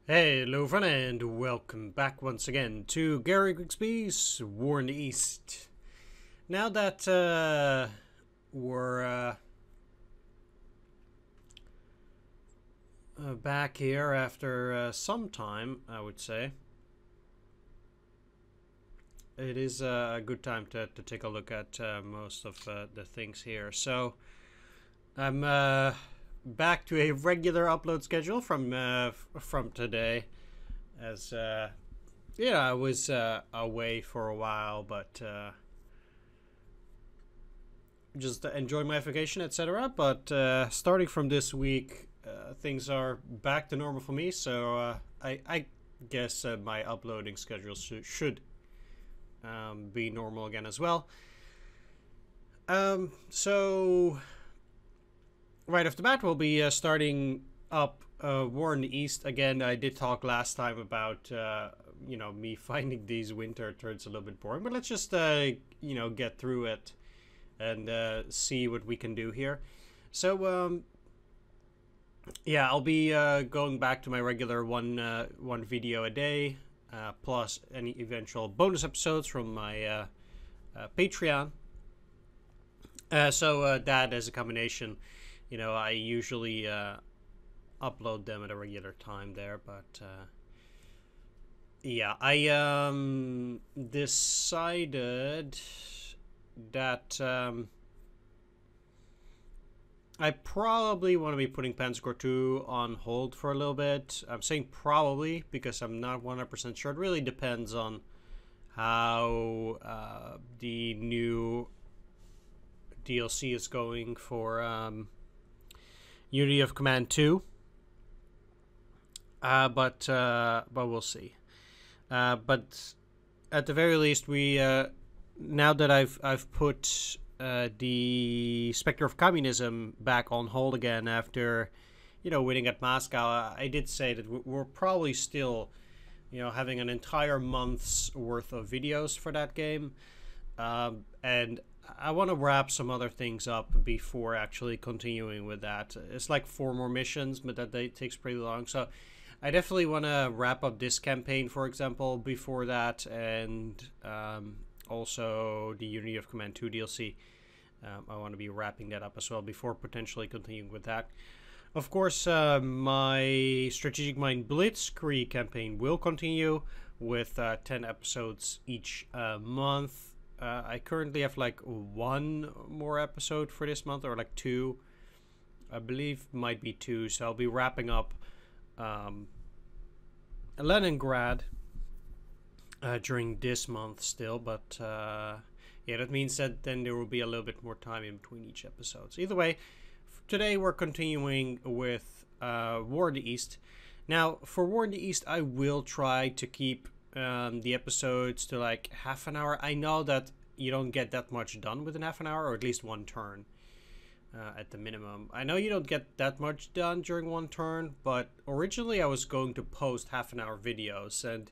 Hey, hello everyone, and welcome back once again to Gary Grigsby's War in the East. Now that we're back here after some time, I would say, it is a good time to take a look at most of the things here. So, I'm back to a regular upload schedule from today, as I was away for a while, but just enjoying my vacation, etc. But starting from this week, things are back to normal for me. So I guess my uploading schedule should be normal again as well. So right off the bat, we'll be starting up War in the East again. I did talk last time about me finding these winter turns a little bit boring, but let's just get through it and see what we can do here. So I'll be going back to my regular one video a day, plus any eventual bonus episodes from my Patreon. So that as a combination, I usually upload them at a regular time there, but I decided that I probably want to be putting Panzer 2 on hold for a little bit. I'm saying probably because I'm not 100% sure. It really depends on how the new DLC is going for Unity of Command 2. But we'll see. But at the very least, we now that I've put the Spectre of Communism back on hold again after winning at Moscow, I did say that we're probably still having an entire month's worth of videos for that game, and I want to wrap some other things up before actually continuing with that. It's like 4 more missions, but that takes pretty long, so I definitely want to wrap up this campaign, for example, before that, and also the Unity of Command 2 DLC. I want to be wrapping that up as well before potentially continuing with that. Of course, my Strategic Mind Blitzkrieg campaign will continue with 10 episodes each month. I currently have like 1 more episode for this month, or like 2. I believe might be 2, so I'll be wrapping up Leningrad during this month still, but that means that then there will be a little bit more time in between each episode. So either way, today we're continuing with War in the East. Now, for War in the East, I will try to keep the episodes to like half an hour. I know that you don't get that much done within half an hour, or at least 1 turn at the minimum. I know you don't get that much done during 1 turn, but originally I was going to post half an hour videos, and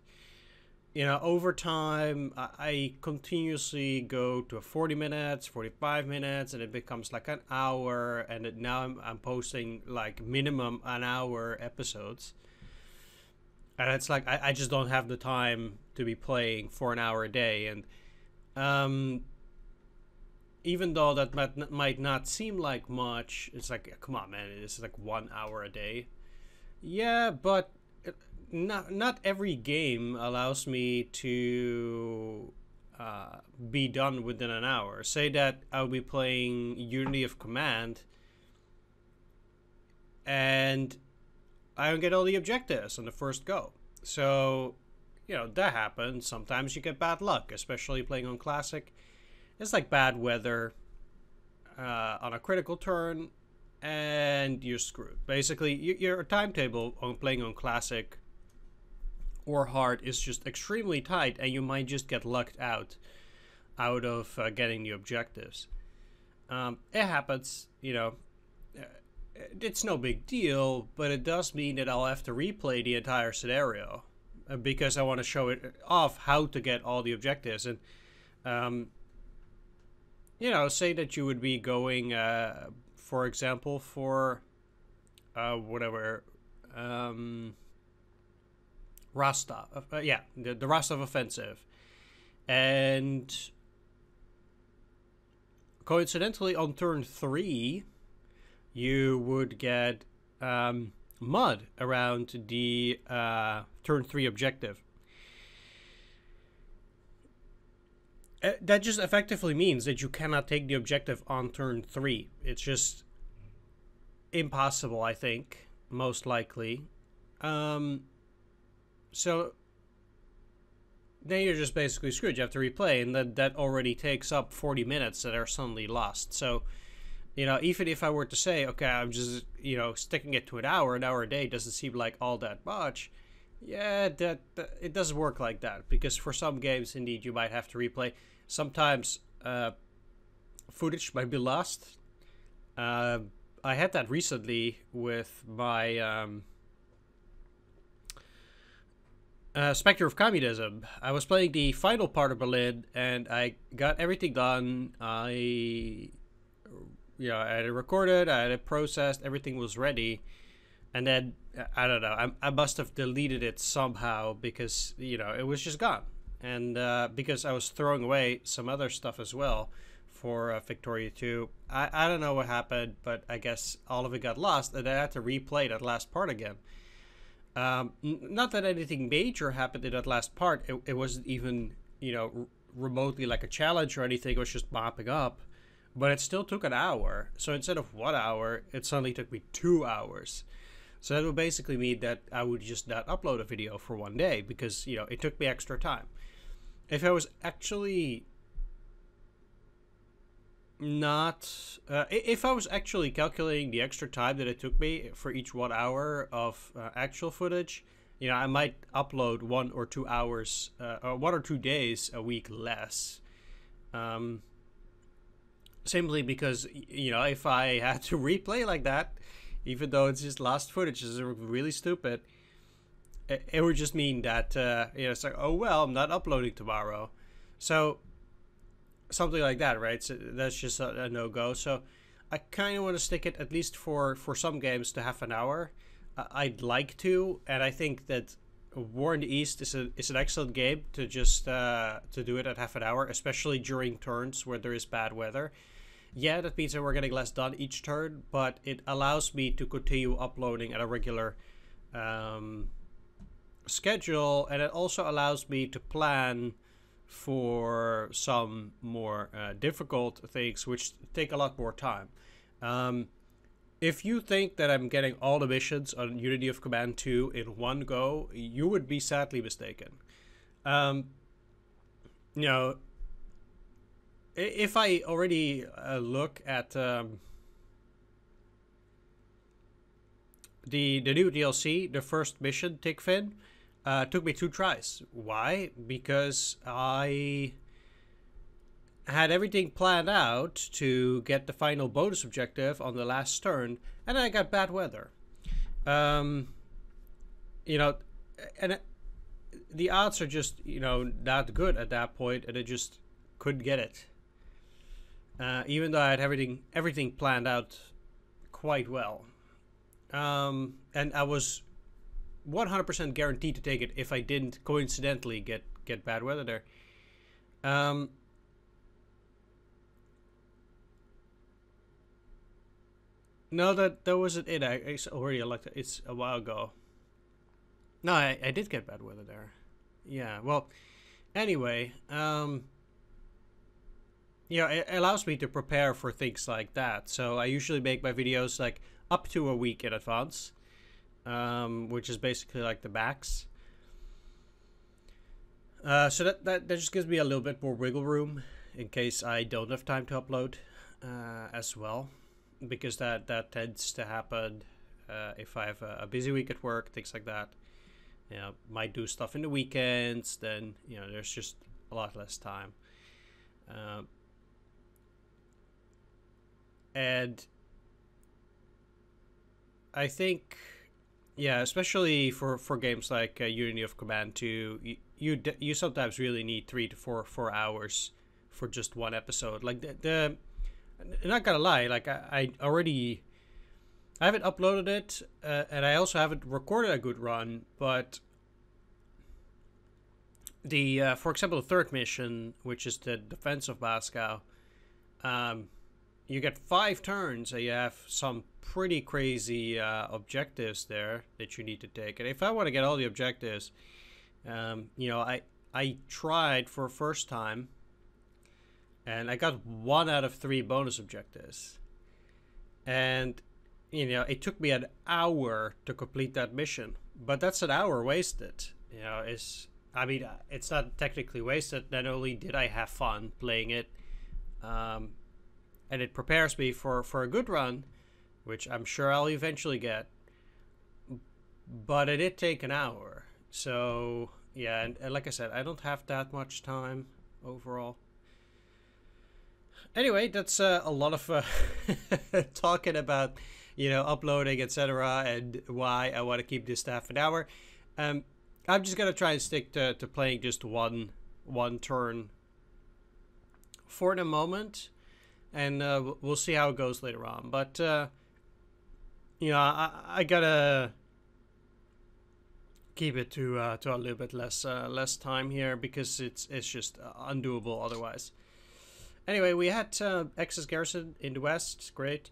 over time I continuously go to 40 minutes, 45 minutes, and it becomes like an hour, and now I'm posting like minimum an hour episodes. And it's like I just don't have the time to be playing for an hour a day. And even though that might not seem like much, it's like, come on, man, it's like 1 hour a day. Yeah, but not every game allows me to be done within an hour. Say that I'll be playing Unity of Command, and I don't get all the objectives on the first go. So, that happens. Sometimes you get bad luck, especially playing on Classic. It's like bad weather on a critical turn, and you're screwed. Basically, your timetable on playing on Classic or Hard is just extremely tight, and you might just get lucked out of getting the objectives. It happens, it's no big deal, but it does mean that I'll have to replay the entire scenario because I want to show it off how to get all the objectives. And say that you would be going for example, for whatever Rostov. The Rostov offensive. And coincidentally, on turn 3, you would get mud around the turn 3 objective. That just effectively means that you cannot take the objective on turn 3. It's just impossible, I think, most likely. So then you're just basically screwed. You have to replay, and that already takes up 40 minutes that are suddenly lost. So, even if I were to say, okay, I'm just, sticking it to an hour a day doesn't seem like all that much. Yeah, that it doesn't work like that, because for some games, indeed, you might have to replay. Sometimes footage might be lost. I had that recently with my Spectre of Communism. I was playing the final part of Berlin, and I got everything done. I had it recorded, I had it processed, everything was ready. And then, I don't know, I must have deleted it somehow because, it was just gone. And because I was throwing away some other stuff as well for Victoria 2. I don't know what happened, but I guess all of it got lost, and I had to replay that last part again. Not that anything major happened in that last part. It wasn't even, remotely like a challenge or anything. It was just mopping up. But it still took an hour. So instead of 1 hour, it suddenly took me 2 hours. So that would basically mean that I would just not upload a video for one day because, it took me extra time. If I was actually if I was actually calculating the extra time that it took me for each 1 hour of actual footage, I might upload 1 or 2 hours, or 1 or 2 days a week less. Simply because, if I had to replay like that, even though it's just lost footage, is really stupid, it would just mean that, it's like, oh, well, I'm not uploading tomorrow. So, something like that, right? So that's just a no-go. So, I kind of want to stick it, at least for some games, to half an hour. I'd like to, and I think that War in the East is an excellent game to just to do it at half an hour, especially during turns where there is bad weather. Yeah, that means that we're getting less done each turn, but it allows me to continue uploading at a regular schedule, and it also allows me to plan for some more difficult things, which take a lot more time. If you think that I'm getting all the missions on Unity of Command 2 in one go, you would be sadly mistaken. If I already look at the new DLC, the first mission, Tickfin, took me 2 tries. Why? Because I had everything planned out to get the final bonus objective on the last turn, and I got bad weather. And the odds are just, not good at that point, and I just couldn't get it. Even though I had everything planned out quite well. And I was 100% guaranteed to take it if I didn't coincidentally get bad weather there. No, that wasn't it. I already looked at it. It's a while ago. No, I did get bad weather there. Yeah, well, anyway, it allows me to prepare for things like that. So I usually make my videos like up to a week in advance, which is basically like the max. So that just gives me a little bit more wiggle room in case I don't have time to upload as well, because that tends to happen if I have a busy week at work, things like that. Might do stuff in the weekends, then there's just a lot less time. And I think, especially for games like Unity of Command 2, you sometimes really need 3 to 4 hours for just one episode. Like I'm not gonna lie, like I haven't uploaded it, and I also haven't recorded a good run, but The for example, the third mission, which is the defense of Moscow, you get 5 turns, and you have some pretty crazy objectives there that you need to take. And if I want to get all the objectives, you know, I tried for a first time, and I got 1 out of 3 bonus objectives. And, you know, it took me an hour to complete that mission. But that's an hour wasted. You know, I mean, it's not technically wasted. Not only did I have fun playing it, and it prepares me for a good run, which I'm sure I'll eventually get. But it did take an hour. So, yeah, and like I said, I don't have that much time overall. Anyway, that's a lot of talking about, you know, uploading, etc., and why I want to keep this to half an hour. I'm just gonna try and stick to playing just one turn for the moment, and we'll see how it goes later on. But you know, I gotta keep it to a little bit less time here, because it's just undoable otherwise. Anyway, we had Axis Garrison in the west. Great.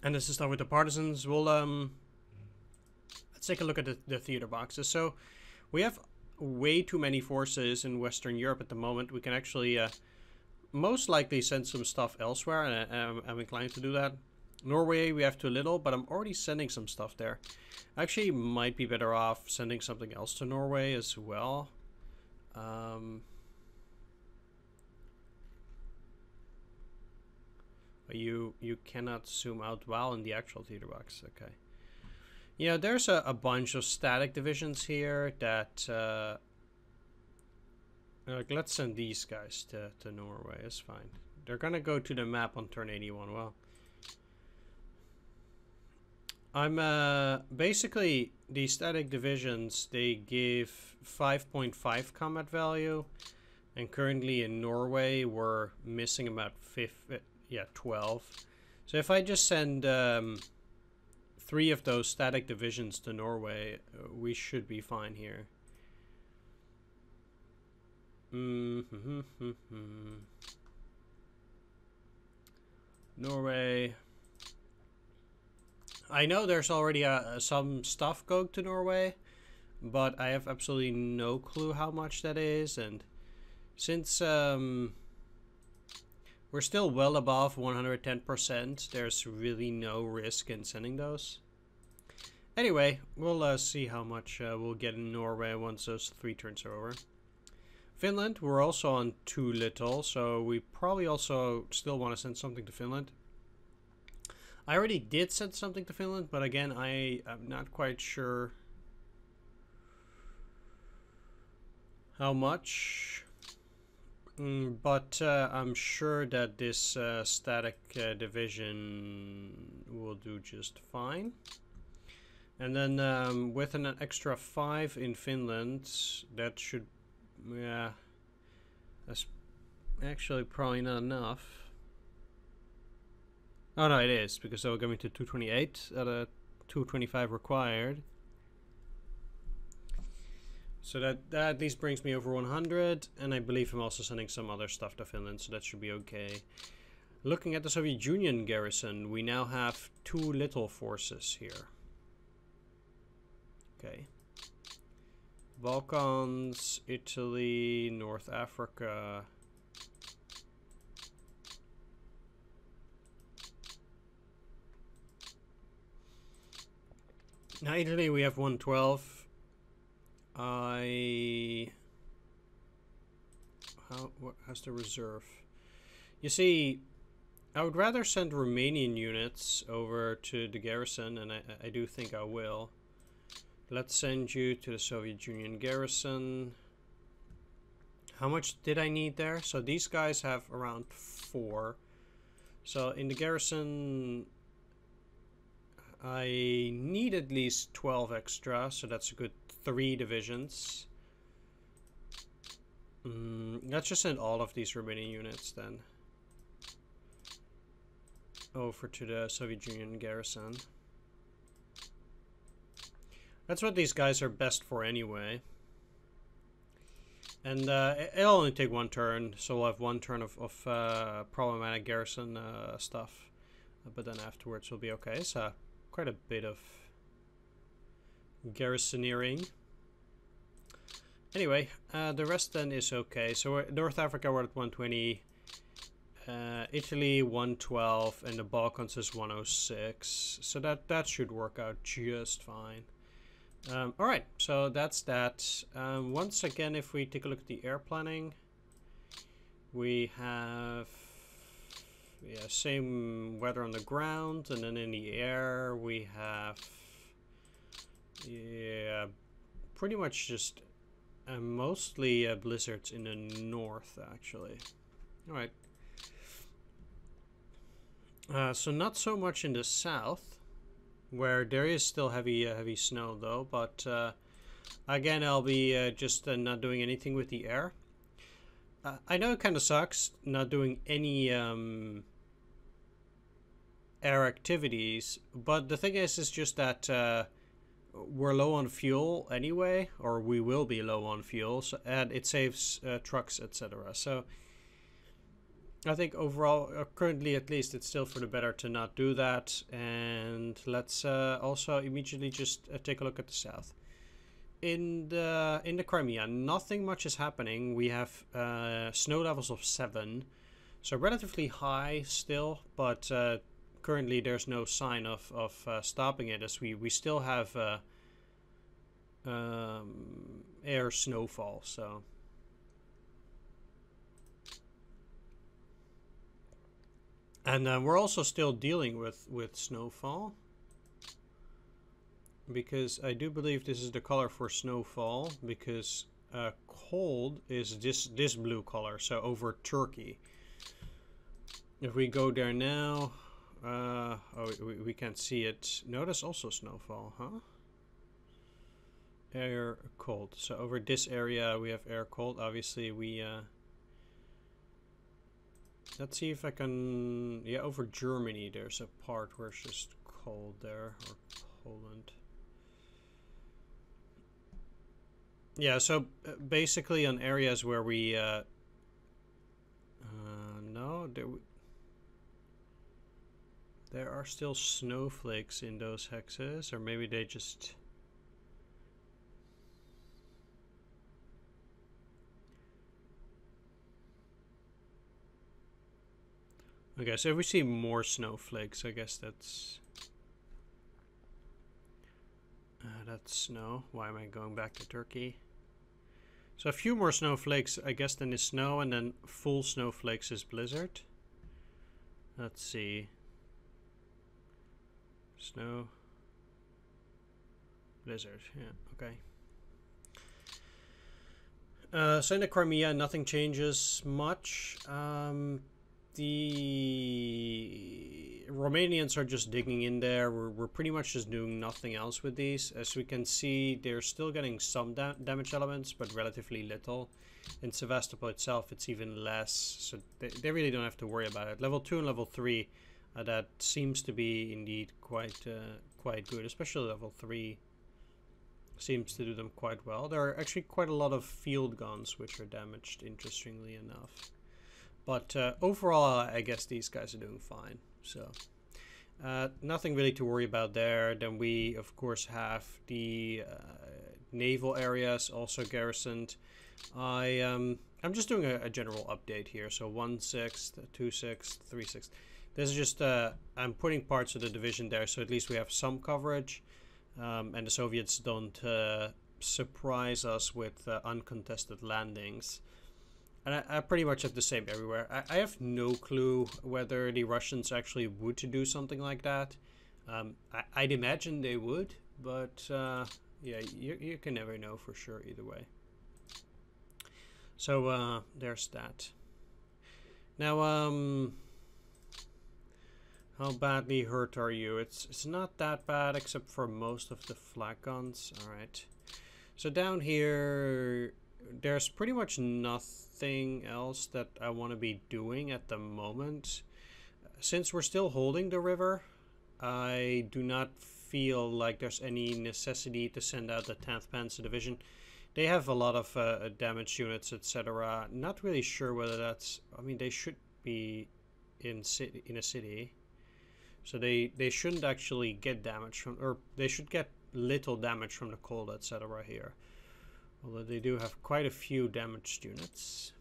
And this is start with the partisans. We'll let's take a look at the theater boxes. So we have way too many forces in Western Europe at the moment. We can actually most likely send some stuff elsewhere, and I'm inclined to do that. Norway, we have too little, but I'm already sending some stuff there. Actually, might be better off sending something else to Norway as well. You cannot zoom out while in the actual theater box. Okay. You know, there's a bunch of static divisions here that... like, let's send these guys to Norway. It's fine. They're gonna go to the map on turn 81. Well, I'm basically, these static divisions, they give 5.5 combat value, and currently in Norway we're missing about 12. So if I just send 3 of those static divisions to Norway, we should be fine here. Norway. I know there's already some stuff going to Norway, but I have absolutely no clue how much that is. And since we're still well above 110%, there's really no risk in sending those. Anyway, we'll see how much we'll get in Norway once those 3 turns are over. Finland, we're also on too little, so we probably also still want to send something to Finland. I already did send something to Finland, but again, I am not quite sure how much. But I'm sure that this static division will do just fine. And then with an extra 5 in Finland, that should... yeah, that's actually probably not enough. Oh no, it is, because we're going to 228 at a 225 required. So that at least brings me over 100, and I believe I'm also sending some other stuff to Finland, so that should be okay. Looking at the Soviet Union garrison, we now have 2 little forces here. Okay. Balkans, Italy, North Africa. Now Italy, we have 112. How's the reserve? You see, I would rather send Romanian units over to the garrison, and I do think I will. Let's send you to the Soviet Union garrison. How much did I need there? So these guys have around 4. So in the garrison, I need at least 12 extra, so that's a good 3 divisions. Let's just send all of these Romanian units then over to the Soviet Union garrison. That's what these guys are best for anyway. And it'll only take one turn, so we'll have one turn of problematic garrison stuff. But then afterwards we'll be okay. So quite a bit of garrisoneering. Anyway, the rest then is okay. So we're, North Africa we're at 120. Italy 112 and the Balkans is 106. So that should work out just fine. Alright, so that's that. Once again, if we take a look at the air planning, we have same weather on the ground, and then in the air we have pretty much just mostly blizzards in the north actually. Alright. So not so much in the south, where there is still heavy snow though, but again I'll be just not doing anything with the air. I know it kind of sucks not doing any air activities, but the thing is just that we're low on fuel anyway, or we will be low on fuel, so, and it saves trucks, etc. So I think overall, currently at least, it's still for the better to not do that. And let's also immediately just take a look at the south. In the Crimea, nothing much is happening. We have snow levels of 7, so relatively high still, but currently there's no sign of stopping it, as we still have air snowfall. So. And we're also still dealing with snowfall, because I do believe this is the color for snowfall, because cold is this blue color, so over Turkey. If we go there now, oh, we can't see it. No, there's also snowfall, huh? Air cold. So over this area we have air cold. Obviously we let's see if I can... Yeah, over Germany there's a part where it's just cold there, or Poland. Yeah, so basically on areas where we... no, there are still snowflakes in those hexes, or maybe they just... Okay, so if we see more snowflakes, I guess that's snow. Why am I going back to Turkey? So a few more snowflakes, I guess, then is snow, and then full snowflakes is blizzard. Let's see. Snow. Blizzard, yeah, okay. So in the Crimea, nothing changes much. The Romanians are just digging in there. We're pretty much just doing nothing else with these. As we can see, they're still getting some damage elements, but relatively little. In Sevastopol itself, it's even less, so they really don't have to worry about it. Level 2 and level 3, that seems to be indeed quite good, especially level 3 seems to do them quite well. There are actually quite a lot of field guns which are damaged, interestingly enough. But overall, I guess these guys are doing fine. So nothing really to worry about there. Then we, of course, have the naval areas also garrisoned. I'm just doing a general update here. So 1/6, 2/6, 3/6. This is just I'm putting parts of the division there, so at least we have some coverage, and the Soviets don't surprise us with uncontested landings. And I pretty much have the same everywhere. I have no clue whether the Russians actually would to do something like that. I'd imagine they would, but yeah, you can never know for sure either way. So there's that. Now, how badly hurt are you? It's not that bad, except for most of the flak guns. All right. So down here, there's pretty much nothing else that I want to be doing at the moment. Since we're still holding the river, I do not feel like there's any necessity to send out the 10th Panzer Division. They have a lot of damaged units, etc. Not really sure whether that's... I mean, they should be in a city. So they shouldn't actually get damage from... Or they should get little damage from the cold, etc. here. Although they do have quite a few damaged units.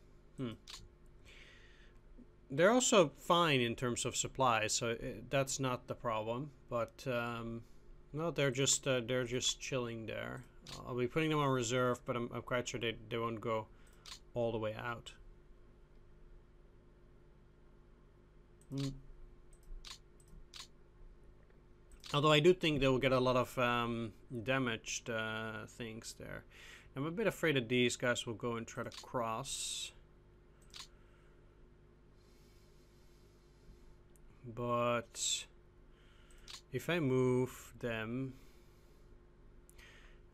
They're also fine in terms of supplies, so that's not the problem. But no, they're just chilling there. I'll be putting them on reserve, but I'm quite sure they won't go all the way out. Although I do think they will get a lot of damaged things there. I'm a bit afraid that these guys will go and try to cross. But if I move them,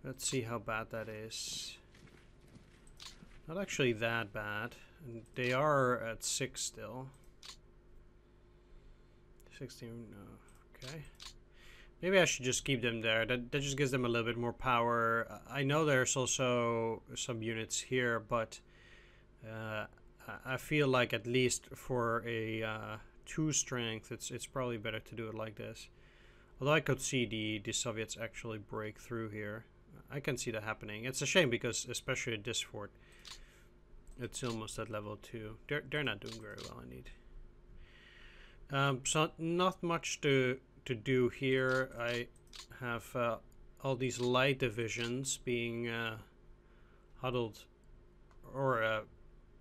let's see how bad that is. Not actually that bad. And they are at 6 still. 16, no, okay. Maybe I should just keep them there. That just gives them a little bit more power. I know there's also some units here, but I feel like at least for a 2 strength, it's probably better to do it like this. Although I could see the Soviets actually break through here. I can see that happening. It's a shame because especially at this fort, it's almost at level 2. They're not doing very well indeed. So not much to do here. I have all these light divisions being huddled or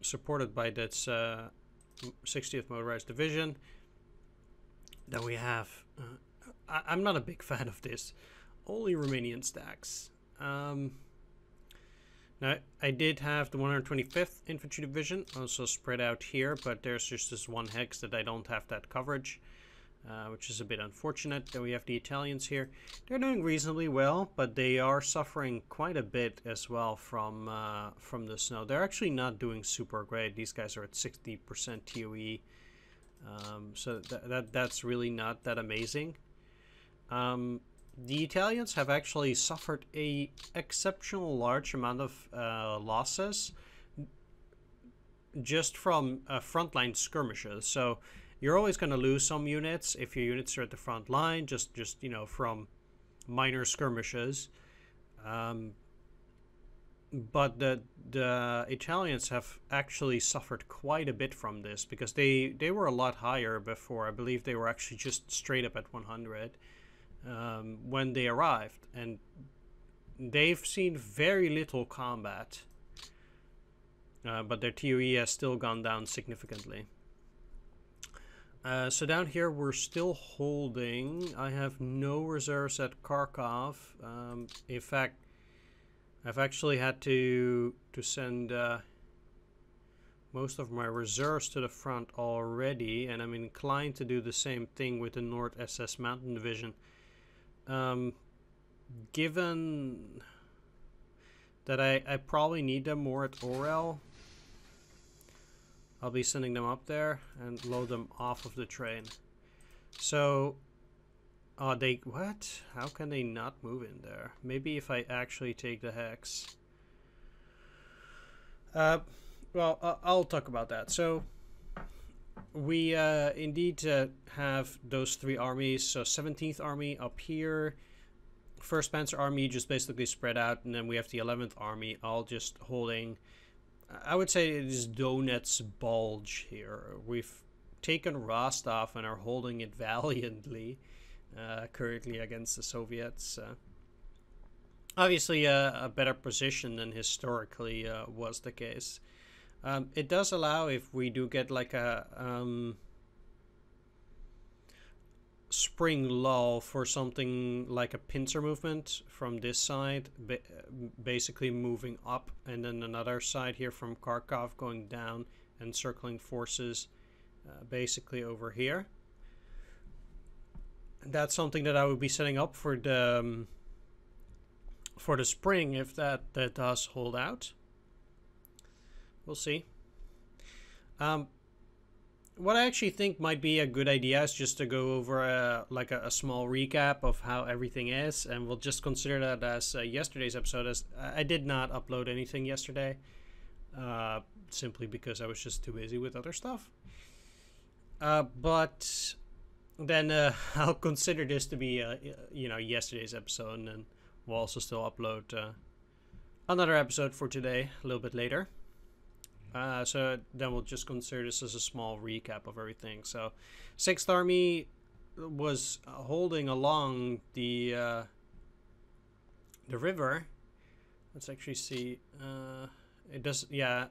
supported by this 60th Motorized Division. Then we have... I'm not a big fan of this. Only Romanian stacks. Now, I did have the 125th Infantry Division also spread out here, but there's just this one hex that I don't have that coverage, which is a bit unfortunate. Then we have the Italians here. They're doing reasonably well, but they are suffering quite a bit as well from the snow. They're actually not doing super great. These guys are at 60% TOE, so that's really not that amazing. The Italians have actually suffered a exceptional large amount of losses just from frontline skirmishes. So you're always going to lose some units if your units are at the front line, just you know, from minor skirmishes. But the Italians have actually suffered quite a bit from this because they were a lot higher before. I believe they were actually just straight up at 100. When they arrived, and they've seen very little combat, but their TOE has still gone down significantly. So down here we're still holding. I have no reserves at Kharkov. In fact, I've actually had to send most of my reserves to the front already, and I'm inclined to do the same thing with the North SS Mountain Division. Given that I probably need them more at Orel, I'll be sending them up there and load them off of the train. So, what? How can they not move in there? Maybe if I actually take the hex. Well, I'll talk about that. So, we indeed have those 3 armies. So 17th Army up here, 1st Panzer Army just basically spread out, and then we have the 11th Army all just holding, I would say it is Donetsk Bulge here. We've taken Rostov and are holding it valiantly currently against the Soviets. Obviously a better position than historically was the case. It does allow, if we do get like a spring lull, for something like a pincer movement from this side, basically moving up, and then another side here from Kharkov going down and circling forces basically over here. That's something that I would be setting up for the spring if that does hold out. We'll see. what I actually think might be a good idea is just to go over a small recap of how everything is, and we'll just consider that as yesterday's episode. As I did not upload anything yesterday, simply because I was just too busy with other stuff. But then I'll consider this to be yesterday's episode, and then we'll also still upload another episode for today a little bit later. So then we'll just consider this as a small recap of everything. So 6th Army was holding along the river. Let's actually see. It does, yeah.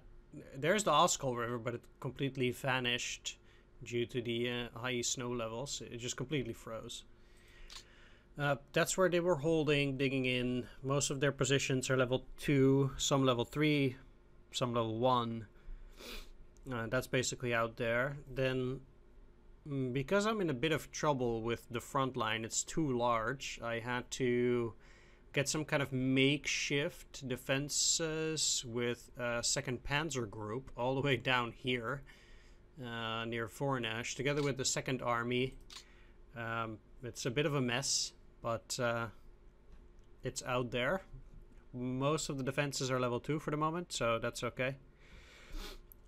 There's the Oskol River, but it completely vanished due to the high snow levels. It just completely froze. That's where they were holding, digging in. Most of their positions are level 2, some level 3, some level 1. That's basically out there. Then, because I'm in a bit of trouble with the front line, it's too large. I had to get some kind of makeshift defenses with a 2nd Panzer group all the way down here near Fornash, together with the 2nd Army. It's a bit of a mess, but it's out there. Most of the defenses are level 2 for the moment, so that's okay.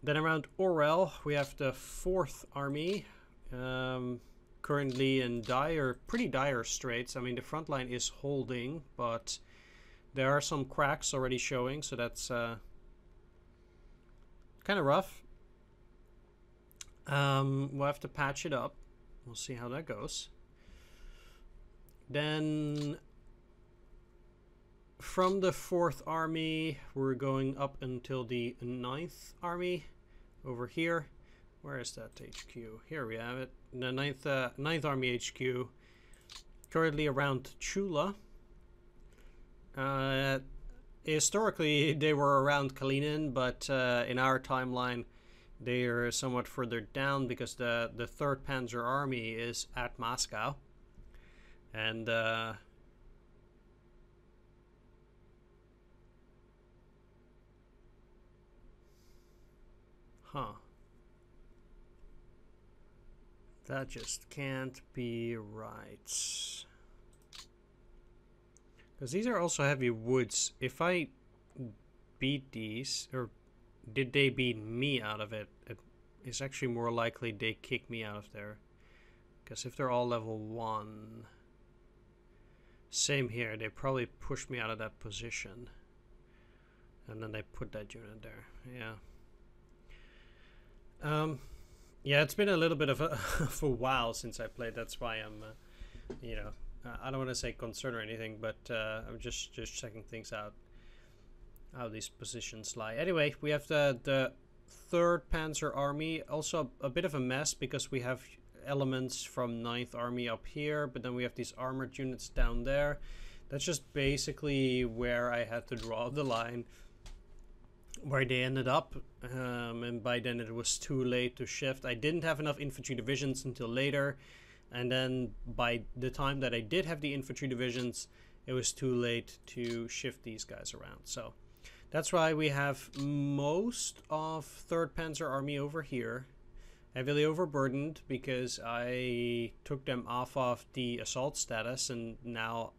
Then around Orel, we have the 4th Army, currently in pretty dire straits. I mean, the front line is holding, but there are some cracks already showing, so that's kind of rough. We'll have to patch it up. We'll see how that goes. Then from the 4th Army, we're going up until the 9th Army over here. Where is that HQ? Here we have it. The 9th Army HQ, currently around Chula. Historically, they were around Kalinin, but in our timeline, they are somewhat further down because the 3rd Panzer Army is at Moscow. And that just can't be right. Because these are also heavy woods. If I beat these, or did they beat me out of it, it's actually more likely they kick me out of there. Because if they're all level 1, same here, they probably pushed me out of that position. And then they put that unit there. Yeah. Yeah, it's been a little bit of a for a while since I played. That's why I'm, I don't want to say concerned or anything, but I'm just checking things out, how these positions lie. Anyway, we have the 3rd Panzer Army, also a bit of a mess because we have elements from 9th Army up here, but then we have these armored units down there. That's just basically where I had to draw the line, where they ended up, and by then it was too late to shift. I didn't have enough infantry divisions until later, and then by the time that I did have the infantry divisions, it was too late to shift these guys around. So that's why we have most of 3rd Panzer Army over here, heavily overburdened because I took them off of the assault status, and now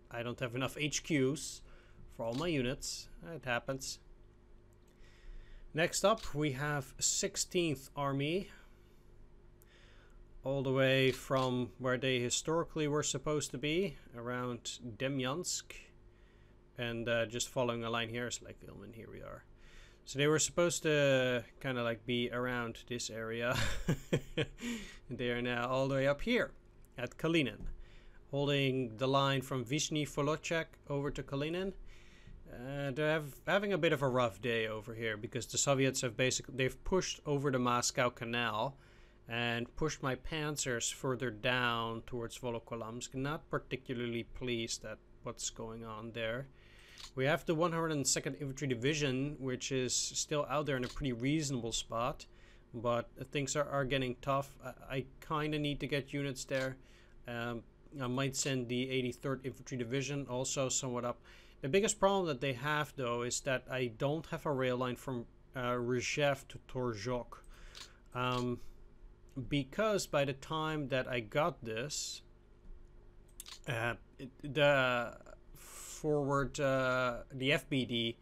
I don't have enough HQs for all my units. It happens. Next up, we have 16th Army, all the way from where they historically were supposed to be, around Demyansk, and just following a line here is like Ilman. Here we are. So they were supposed to kind of like be around this area. They are now all the way up here at Kalinin, holding the line from Vyshny Volochysk over to Kalinin. They're having a bit of a rough day over here because the Soviets have they've pushed over the Moscow Canal and pushed my panzers further down towards Volokolamsk. Not particularly pleased at what's going on there. We have the 102nd Infantry Division, which is still out there in a pretty reasonable spot, but things are getting tough. I kind of need to get units there. I might send the 83rd Infantry Division also somewhat up. The biggest problem that they have, though, is that I don't have a rail line from Rzhev to Torzhok. because by the time that I got this, the forward, the FBD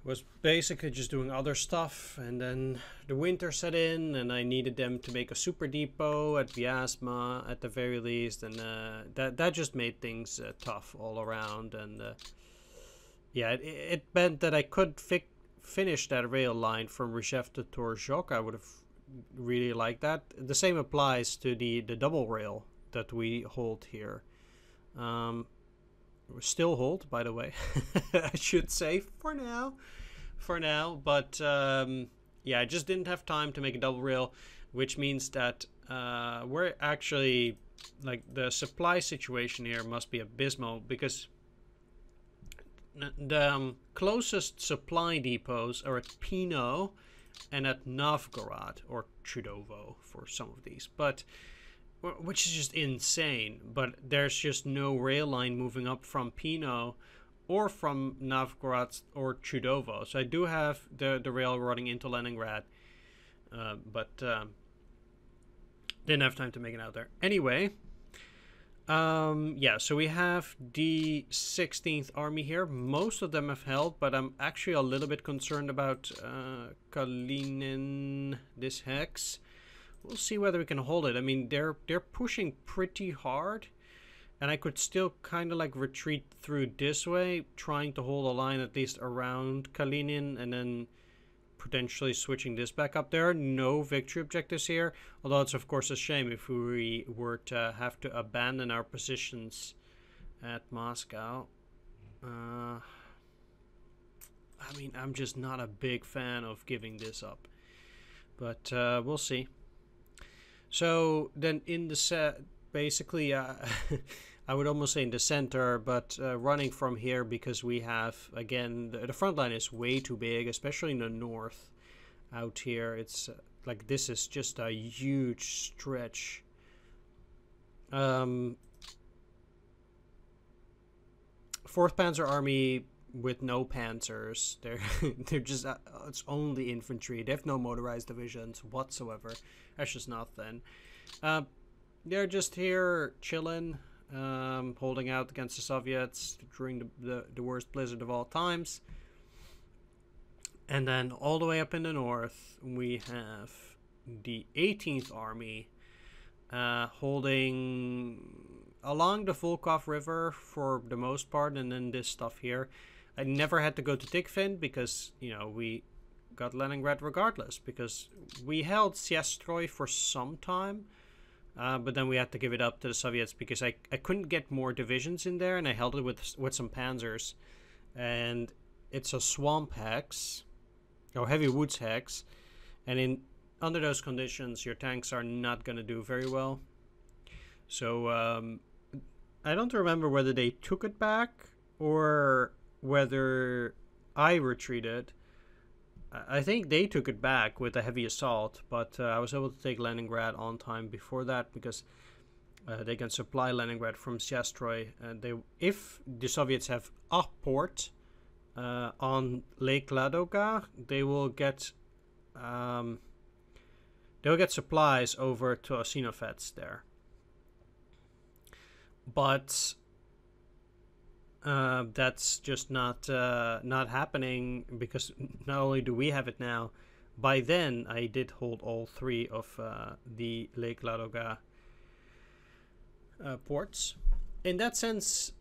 was basically just doing other stuff, and then the winter set in, and I needed them to make a super depot at Vyazma at the very least, and that just made things tough all around. And yeah, it meant that I could finish that rail line from Rzhev to Torzhok. I would have really liked that. The same applies to the double rail that we hold here. Still hold, by the way. I should say for now, but yeah, I just didn't have time to make a double rail, which means that we're actually, like, the supply situation here must be abysmal, because the closest supply depots are at Pino and at Novgorod, or Chudovo for some of these, but which is just insane. But there's just no rail line moving up from Pino or from Novgorod or Chudovo. So I do have the rail running into Leningrad, but didn't have time to make it out there. Anyway, yeah, so we have the 16th Army here. Most of them have held, but I'm actually a little bit concerned about Kalinin, this hex. We'll see whether we can hold it. I mean, they're pushing pretty hard, and I could still kind of like retreat through this way, trying to hold a line at least around Kalinin, and then potentially switching this back up. There are no victory objectives here, although it's of course a shame if we were to have to abandon our positions at Moscow. I mean, I'm just not a big fan of giving this up, but we'll see. So then in the set, basically, I would almost say in the center, but running from here, because we have, again, the front line is way too big, especially in the north out here. It's like, this is just a huge stretch. 4th Panzer Army with no panzers. They're just, it's only infantry. They have no motorized divisions whatsoever. That's just nothing. They're just here chilling, holding out against the Soviets during the worst blizzard of all times. And then all the way up in the north, we have the 18th Army holding along the Volkhov River for the most part, and then this stuff here. I never had to go to Tikhvin because, you know, we got Leningrad regardless, because we held Syestroy for some time, but then we had to give it up to the Soviets because I couldn't get more divisions in there, and I held it with some panzers. And it's a swamp hex, or heavy woods hex, and under those conditions your tanks are not going to do very well. So I don't remember whether they took it back or whether I retreated. I think they took it back with a heavy assault, but I was able to take Leningrad on time before that, because they can supply Leningrad from Syestroy. If the Soviets have a port on Lake Ladoga, they will get supplies over to Osinovets there. But that's just not happening, because not only do we have it now, by then I did hold all 3 of the Lake Ladoga ports. In that sense,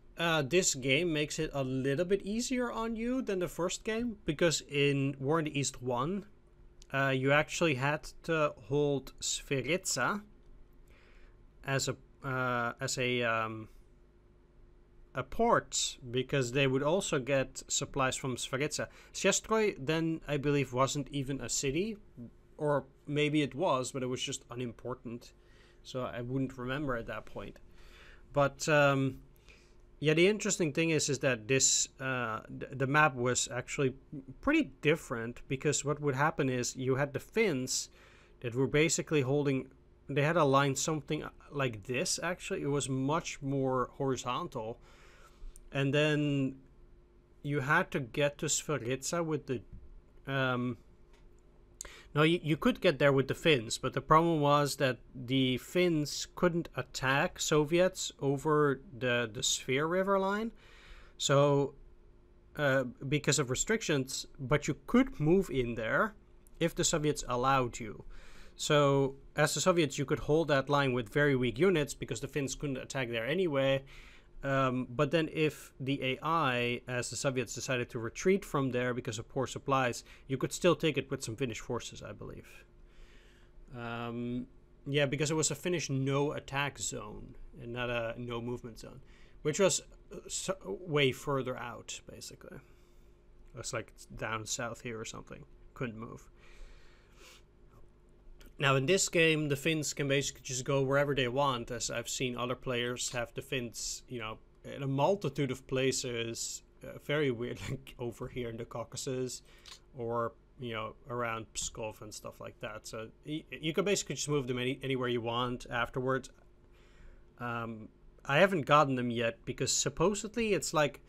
this game makes it a little bit easier on you than the first game, because in War in the East 1, you actually had to hold Sferitsa as a port, because they would also get supplies from Sferitsa. Syestroy then, I believe, wasn't even a city, or maybe it was, but it was just unimportant, so I wouldn't remember at that point. But yeah, the interesting thing is that this the map was actually pretty different, because what would happen is you had the Finns that were basically holding. They had a line something like this. Actually, it was much more horizontal. And then you had to get to Sferitsa with the No, you could get there with the Finns, but the problem was that the Finns couldn't attack Soviets over the Sphere River line. So, because of restrictions, but you could move in there if the Soviets allowed you. So, as the Soviets, you could hold that line with very weak units because the Finns couldn't attack there anyway. But then if the AI, as the Soviets decided to retreat from there because of poor supplies, you could still take it with some Finnish forces, I believe. Yeah, because it was a Finnish no attack zone and not a no movement zone, which was way further out, basically. It was like down south here or something. Couldn't move. Now, in this game, the Finns can basically just go wherever they want, as I've seen other players have the Finns, you know, in a multitude of places, very weird, like over here in the Caucasus, or, you know, around Pskov and stuff like that. So you can basically just move them anywhere you want afterwards. I haven't gotten them yet, because supposedly it's like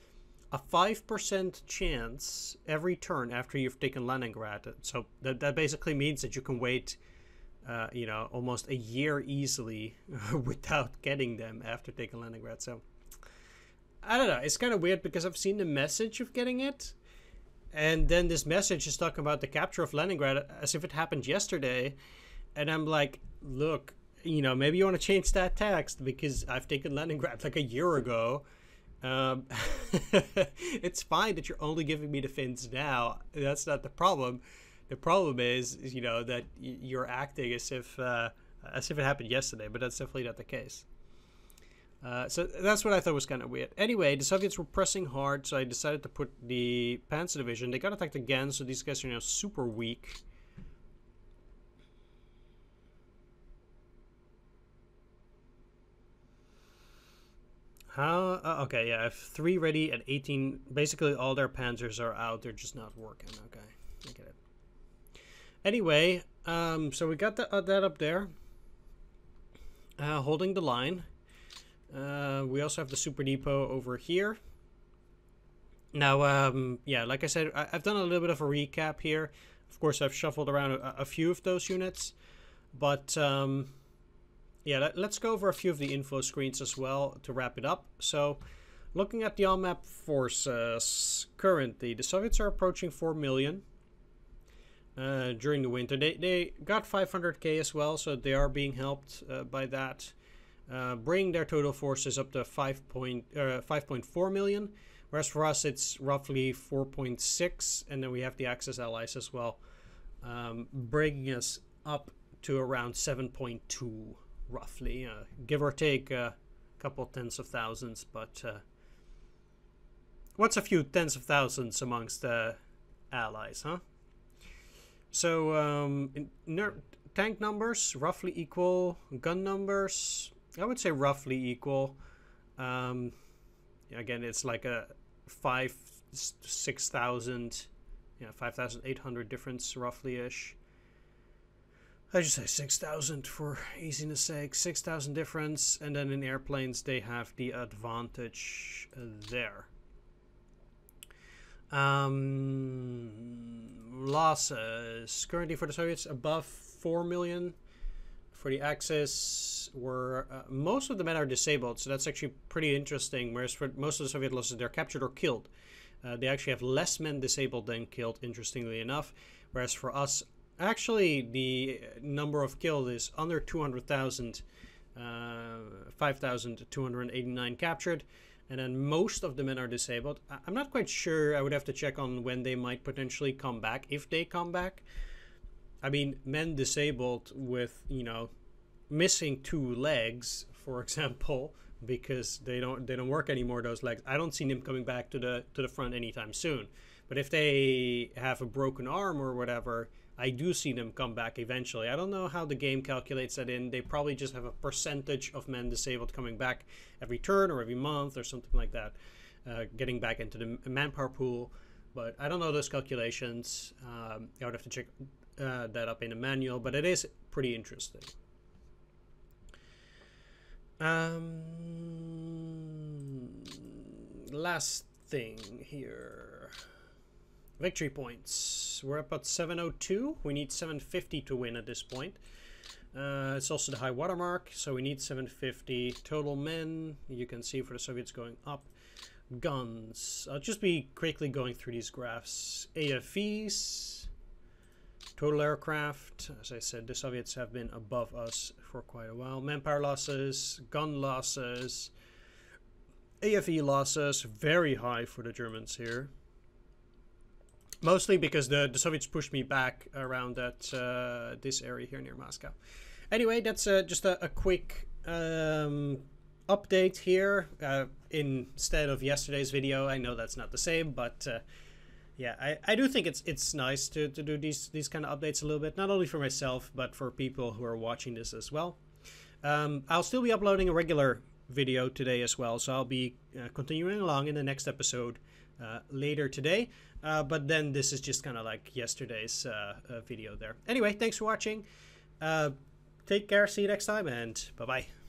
a 5% chance every turn after you've taken Leningrad. So that basically means that you can wait you know, almost a year easily without getting them after taking Leningrad. So, I don't know. It's kind of weird because I've seen the message of getting it. And then this message is talking about the capture of Leningrad as if it happened yesterday. And I'm like, look, you know, maybe you want to change that text because I've taken Leningrad like a year ago. It's fine that you're only giving me the Finns now. That's not the problem. The problem is, you know, that you're acting as if it happened yesterday, but that's definitely not the case. So that's what I thought was kind of weird. Anyway, the Soviets were pressing hard, so I decided to put the Panzer Division. They got attacked again, so these guys are now super weak. How? Okay, yeah, I have 3 ready and 18. Basically, all their Panzers are out. They're just not working. Okay, I get it. Anyway, so we got that up there, holding the line. We also have the super depot over here. Now, yeah, like I said, I've done a little bit of a recap here. Of course, I've shuffled around a few of those units, but yeah, let's go over a few of the info screens as well to wrap it up. So, looking at the on-map forces, currently, the Soviets are approaching 4 million. During the winter. They got 500k as well, so they are being helped by that. Bringing their total forces up to 5.4 million, whereas for us it's roughly 4.6, and then we have the Axis allies as well, bringing us up to around 7.2 roughly, give or take a couple tens of thousands, but what's a few tens of thousands amongst the allies, huh? So, tank numbers, roughly equal. Gun numbers, I would say roughly equal. Again, it's like a 6,000, yeah, 5,800 difference, roughly-ish. I just say 6,000 for easiness sake. 6,000 difference, and then in airplanes, they have the advantage there. Losses currently for the Soviets above 4 million. For the Axis, were most of the men are disabled, so that's actually pretty interesting. Whereas for most of the Soviet losses, they're captured or killed. They actually have less men disabled than killed, interestingly enough. Whereas for us, actually, the number of killed is under 200,000, 5,289 captured. And then most of the men are disabled. I'm not quite sure. I would have to check on when they might potentially come back, if they come back. I mean, men disabled with, you know, missing 2 legs, for example, because they don't work anymore, those legs. I don't see them coming back to the front anytime soon. But if they have a broken arm or whatever, I do see them come back eventually. I don't know how the game calculates that in. They probably just have a percentage of men disabled coming back every turn or every month or something like that, getting back into the manpower pool. But I don't know those calculations. I would have to check that up in a manual, but it is pretty interesting. Last thing here. Victory points. We're up at 702. We need 750 to win at this point. It's also the high water mark, so we need 750. Total men, you can see for the Soviets going up. Guns. I'll just be quickly going through these graphs. AFVs. Total aircraft. As I said, the Soviets have been above us for quite a while. Manpower losses. Gun losses. AFE losses. Very high for the Germans here. Mostly because the Soviets pushed me back around that this area here near Moscow. Anyway, that's just a quick update here instead of yesterday's video. I know that's not the same, but yeah, I do think it's nice to do these kind of updates a little bit, not only for myself, but for people who are watching this as well. I'll still be uploading a regular video today as well, so I'll be continuing along in the next episode later today. But then this is just kind of like yesterday's video there. Anyway, thanks for watching. Take care, see you next time, and bye-bye.